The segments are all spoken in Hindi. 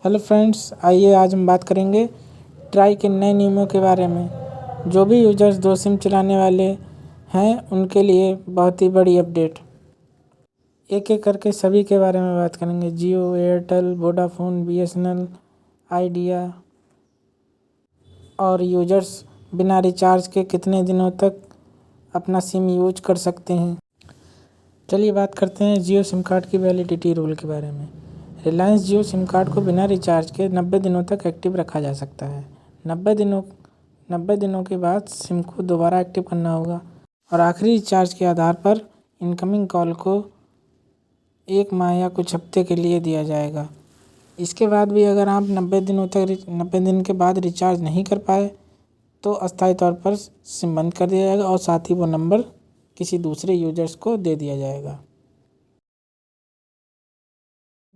हेलो फ्रेंड्स, आइए आज हम बात करेंगे ट्राई के नए नियमों के बारे में। जो भी यूजर्स दो सिम चलाने वाले हैं उनके लिए बहुत ही बड़ी अपडेट। एक एक करके सभी के बारे में बात करेंगे। जियो, एयरटेल, वोडाफोन, बीएसएनएल, आइडिया और यूजर्स बिना रिचार्ज के कितने दिनों तक अपना सिम यूज कर सकते हैं। चलिए बात करते हैं जियो सिम कार्ड की वैलिडिटी रूल के बारे में। रिलायंस जियो सिम कार्ड को बिना रिचार्ज के 90 दिनों तक एक्टिव रखा जा सकता है। 90 दिनों के बाद सिम को दोबारा एक्टिव करना होगा और आखिरी रिचार्ज के आधार पर इनकमिंग कॉल को 1 माह या कुछ हफ्ते के लिए दिया जाएगा। इसके बाद भी अगर आप 90 दिन के बाद रिचार्ज नहीं कर पाए तो अस्थायी तौर पर सिम बंद कर दिया जाएगा और साथ ही वो नंबर किसी दूसरे यूजर्स को दे दिया जाएगा।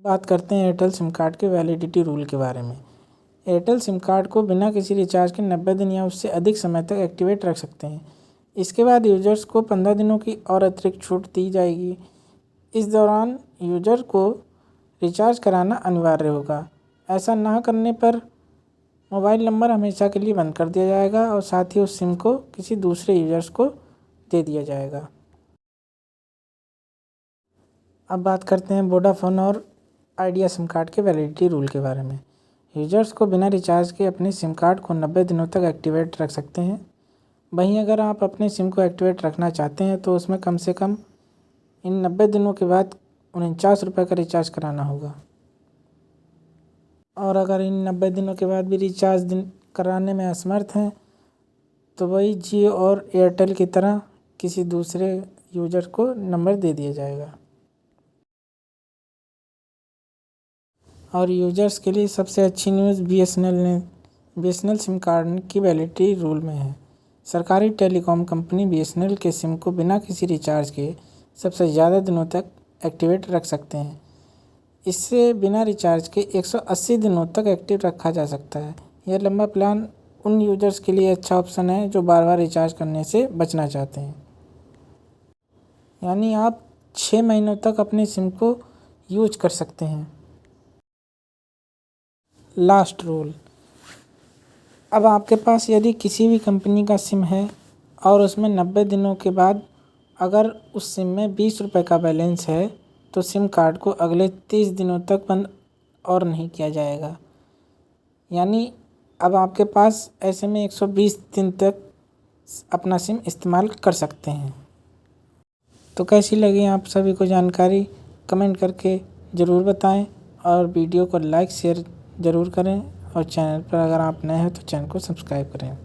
बात करते हैं एयरटेल सिम कार्ड के वैलिडिटी रूल के बारे में। एयरटेल सिम कार्ड को बिना किसी रिचार्ज के 90 दिन या उससे अधिक समय तक एक्टिवेट रख सकते हैं। इसके बाद यूजर्स को 15 दिनों की और अतिरिक्त छूट दी जाएगी। इस दौरान यूजर को रिचार्ज कराना अनिवार्य होगा। ऐसा ना करने पर मोबाइल नंबर हमेशा के लिए बंद कर दिया जाएगा और साथ ही उस सिम को किसी दूसरे यूजर्स को दे दिया जाएगा। अब बात करते हैं वोडाफोन और आइडिया सिम कार्ड के वैलिडिटी रूल के बारे में। यूजर्स को बिना रिचार्ज के अपने सिम कार्ड को 90 दिनों तक एक्टिवेट रख सकते हैं। वहीं अगर आप अपने सिम को एक्टिवेट रखना चाहते हैं तो उसमें कम से कम इन 90 दिनों के बाद 49 रुपये का रिचार्ज कराना होगा। और अगर इन 90 दिनों के बाद भी रिचार्ज कराने में असमर्थ हैं तो वही जियो और एयरटेल की तरह किसी दूसरे यूजर को नंबर दे दिया जाएगा। और यूजर्स के लिए सबसे अच्छी न्यूज़ बीएसएनएल सिम कार्ड की वैलिडिटी रूल में है। सरकारी टेलीकॉम कंपनी बीएसएनएल के सिम को बिना किसी रिचार्ज के सबसे ज़्यादा दिनों तक एक्टिवेट रख सकते हैं। इससे बिना रिचार्ज के 180 दिनों तक एक्टिव रखा जा सकता है। यह लंबा प्लान उन यूजर्स के लिए अच्छा ऑप्शन है जो बार बार रिचार्ज करने से बचना चाहते हैं। यानी आप 6 महीनों तक अपने सिम को यूज कर सकते हैं। लास्ट रूल, अब आपके पास यदि किसी भी कंपनी का सिम है और उसमें 90 दिनों के बाद अगर उस सिम में 20 रुपये का बैलेंस है तो सिम कार्ड को अगले 30 दिनों तक बंद और नहीं किया जाएगा। यानी अब आपके पास ऐसे में 120 दिन तक अपना सिम इस्तेमाल कर सकते हैं। तो कैसी लगी आप सभी को जानकारी, कमेंट करके ज़रूर बताएं और वीडियो को लाइक शेयर ज़रूर करें और चैनल पर अगर आप नए हैं तो चैनल को सब्सक्राइब करें।